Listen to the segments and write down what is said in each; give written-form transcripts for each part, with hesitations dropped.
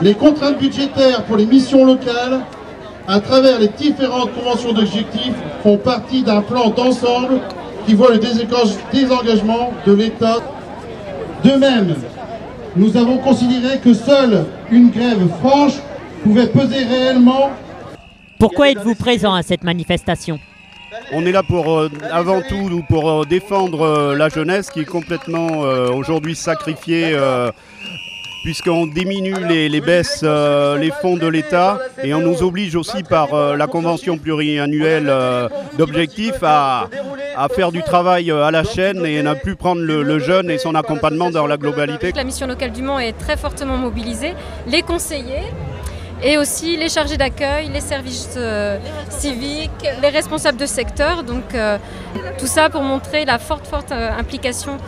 Les contraintes budgétaires pour les missions locales, à travers les différentes conventions d'objectifs, font partie d'un plan d'ensemble qui voit le désengagement de l'État. De même, nous avons considéré que seule une grève franche pouvait peser réellement. Pourquoi êtes-vous présent à cette manifestation ? On est là pour, avant tout, pour défendre la jeunesse qui est complètement aujourd'hui sacrifiée puisqu'on diminue les baisses, les fonds de l'État et on nous oblige aussi par la convention pluriannuelle d'objectifs à faire du travail à la chaîne et ne plus prendre le jeune et son accompagnement dans la globalité. La mission locale du Mans est très fortement mobilisée, les conseillers et aussi les chargés d'accueil, les services civiques, les responsables de secteur. Donc tout ça pour montrer la forte implication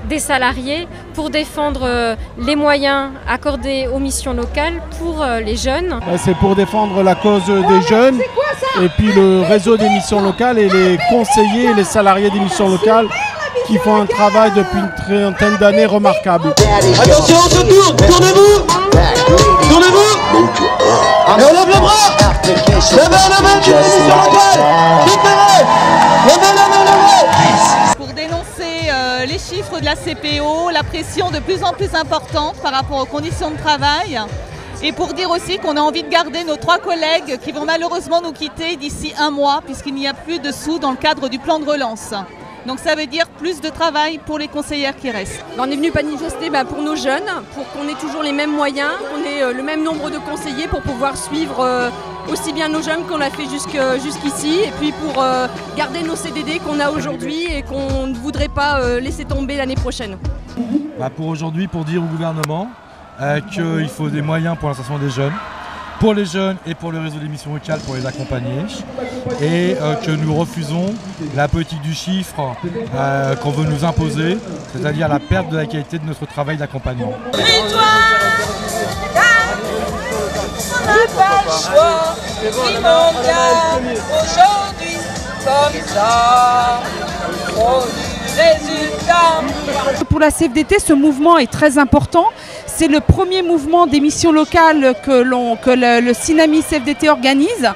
des salariés pour défendre les moyens accordés aux missions locales pour les jeunes. C'est pour défendre la cause des jeunes et puis le réseau des missions locales et les conseillers et les salariés des missions locales qui font un travail depuis une trentaine d'années remarquable. Attention, on se tourne, tournez-vous, tournez-vous, et on lève le bras, levez, les missions locales, levez, pour dénoncer les chiffres de la CPO, la pression de plus en plus importante par rapport aux conditions de travail et pour dire aussi qu'on a envie de garder nos 3 collègues qui vont malheureusement nous quitter d'ici 1 mois puisqu'il n'y a plus de sous dans le cadre du plan de relance. Donc ça veut dire plus de travail pour les conseillères qui restent. On est venu manifester pour nos jeunes, pour qu'on ait toujours les mêmes moyens, qu'on ait le même nombre de conseillers pour pouvoir suivre aussi bien nos jeunes qu'on l'a fait jusqu'ici et puis pour garder nos CDD qu'on a aujourd'hui et qu'on ne voudrait pas laisser tomber l'année prochaine. Pour aujourd'hui, pour dire au gouvernement qu'il faut des moyens pour l'insertion des jeunes, pour les jeunes et pour le réseau des missions locales pour les accompagner et que nous refusons la politique du chiffre qu'on veut nous imposer, c'est-à-dire la perte de la qualité de notre travail d'accompagnement. aujourd'hui comme ça. Pour la CFDT, ce mouvement est très important. C'est le premier mouvement des missions locales que le CINAMI CFDT organise.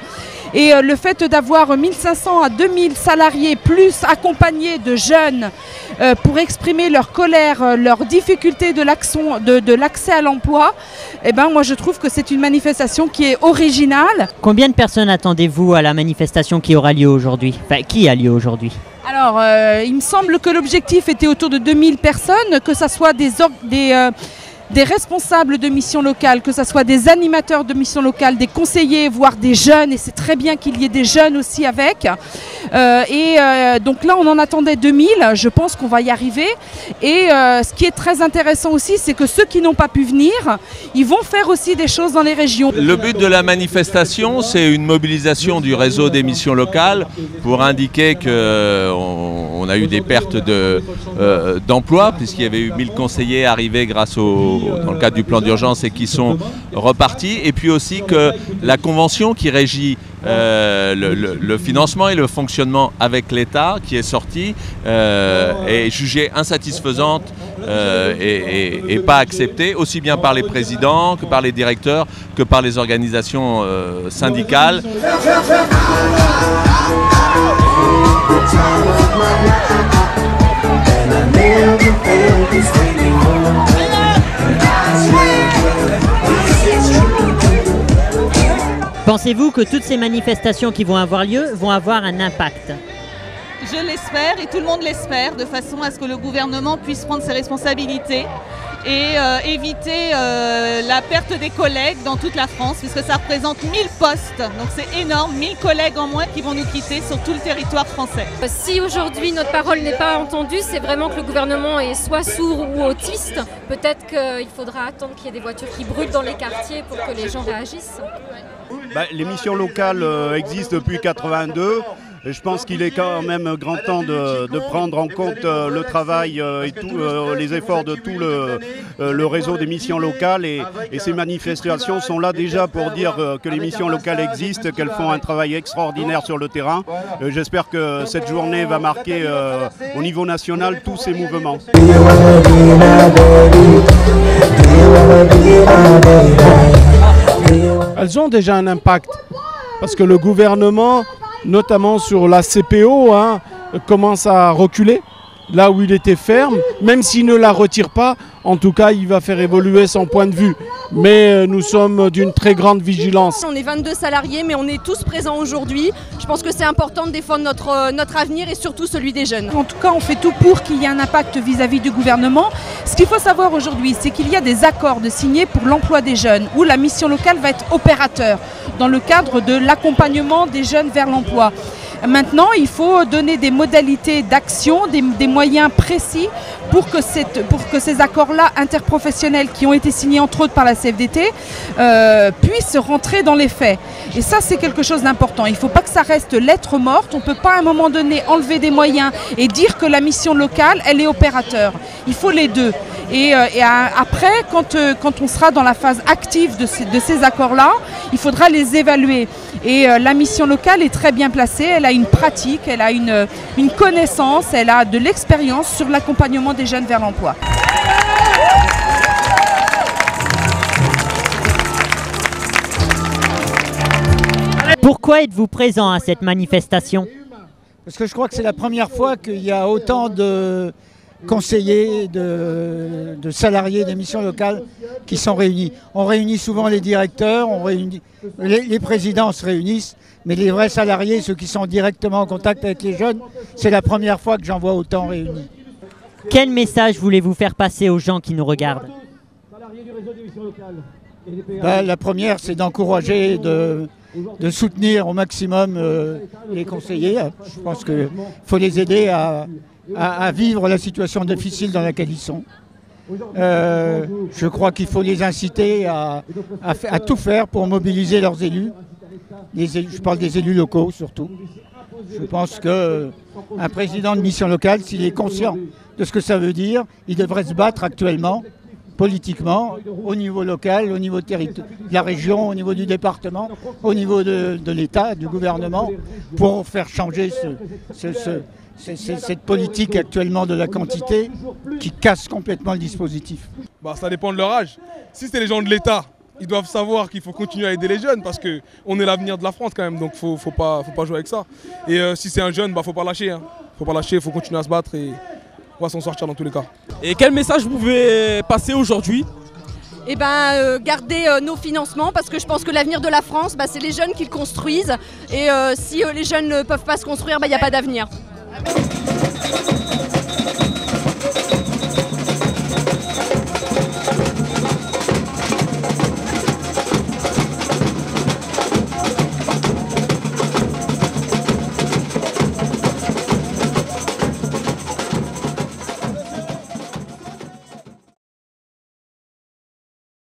Et le fait d'avoir 1500 à 2000 salariés plus accompagnés de jeunes pour exprimer leur colère, leurs difficultés de l'accès à l'emploi, moi je trouve que c'est une manifestation qui est originale. Combien de personnes attendez-vous à la manifestation qui aura lieu aujourd'hui ? Enfin, qui a lieu aujourd'hui ? Alors, il me semble que l'objectif était autour de 2000 personnes, que ce soit des responsables de missions locales, que ce soit des animateurs de missions locales, des conseillers, voire des jeunes, et c'est très bien qu'il y ait des jeunes aussi avec. Donc là, on en attendait 2000, je pense qu'on va y arriver. Et ce qui est très intéressant aussi, c'est que ceux qui n'ont pas pu venir, ils vont faire aussi des choses dans les régions. Le but de la manifestation, c'est une mobilisation du réseau des missions locales pour indiquer qu'on a eu des pertes d'emplois, puisqu'il y avait eu 1000 conseillers arrivés dans le cadre du plan d'urgence et qui sont repartis, et puis aussi que la convention qui régit le financement et le fonctionnement avec l'État qui est sortie est jugée insatisfaisante et pas acceptée aussi bien par les présidents que par les directeurs que par les organisations syndicales. Pensez-vous que toutes ces manifestations qui vont avoir lieu vont avoir un impact ? Je l'espère et tout le monde l'espère, de façon à ce que le gouvernement puisse prendre ses responsabilités et éviter la perte des collègues dans toute la France, puisque ça représente 1000 postes, donc c'est énorme, 1000 collègues en moins qui vont nous quitter sur tout le territoire français. Si aujourd'hui notre parole n'est pas entendue, c'est vraiment que le gouvernement est soit sourd ou autiste. Peut-être qu'il faudra attendre qu'il y ait des voitures qui brûlent dans les quartiers pour que les gens réagissent. Les missions locales existent depuis 1982. Et je pense qu'il est quand même grand temps de prendre en compte le travail et tous les efforts de tout le réseau des missions locales. Et ces manifestations sont là déjà pour dire que les missions locales existent, qu'elles font un travail extraordinaire sur le terrain. J'espère que cette journée va marquer au niveau national tous ces mouvements. Do you wanna be my baby? elles ont déjà un impact. Parce que le gouvernement, notamment sur la CPO, commence à reculer. Là où il était ferme, même s'il ne la retire pas, en tout cas, il va faire évoluer son point de vue. Mais nous sommes d'une très grande vigilance. On est 22 salariés, mais on est tous présents aujourd'hui. Je pense que c'est important de défendre notre avenir et surtout celui des jeunes. En tout cas, on fait tout pour qu'il y ait un impact vis-à-vis du gouvernement. Ce qu'il faut savoir aujourd'hui, c'est qu'il y a des accords de signés pour l'emploi des jeunes, où la mission locale va être opérateur dans le cadre de l'accompagnement des jeunes vers l'emploi. Maintenant, il faut donner des modalités d'action, des moyens précis pour que ces accords-là interprofessionnels qui ont été signés entre autres par la CFDT puissent rentrer dans les faits. Et ça, c'est quelque chose d'important. Il ne faut pas que ça reste lettre morte. On ne peut pas à un moment donné enlever des moyens et dire que la mission locale, elle est opérateur. Il faut les deux. Et après, quand on sera dans la phase active de ces accords-là, il faudra les évaluer. Et la mission locale est très bien placée, elle a une pratique, elle a une connaissance, elle a de l'expérience sur l'accompagnement des jeunes vers l'emploi. Pourquoi êtes-vous présent à cette manifestation? Parce que je crois que c'est la première fois qu'il y a autant de conseillers, de salariés des missions locales qui sont réunis. On réunit souvent les directeurs, les présidents se réunissent, mais les vrais salariés, ceux qui sont directement en contact avec les jeunes, c'est la première fois que j'en vois autant réunis. Quel message voulez-vous faire passer aux gens qui nous regardent? La première, c'est d'encourager, de soutenir au maximum les conseillers. Je pense qu'il faut les aider à vivre la situation difficile dans laquelle ils sont. Je crois qu'il faut les inciter à tout faire pour mobiliser leurs élus. Je parle des élus locaux surtout. Je pense qu'un président de mission locale, s'il est conscient de ce que ça veut dire, il devrait se battre actuellement, politiquement, au niveau local, au niveau de la région, au niveau du département, au niveau de l'État, du gouvernement, pour faire changer cette politique actuellement de la quantité qui casse complètement le dispositif. Ça dépend de leur âge. Si c'est les gens de l'État, ils doivent savoir qu'il faut continuer à aider les jeunes parce qu'on est l'avenir de la France quand même, donc faut pas jouer avec ça. Et si c'est un jeune, faut pas lâcher. Faut pas lâcher, faut continuer à se battre et on va s'en sortir dans tous les cas. Et quel message vous pouvez passer aujourd'hui? Garder nos financements parce que je pense que l'avenir de la France, c'est les jeunes qui le construisent. Et si les jeunes ne peuvent pas se construire, il n'y a pas d'avenir.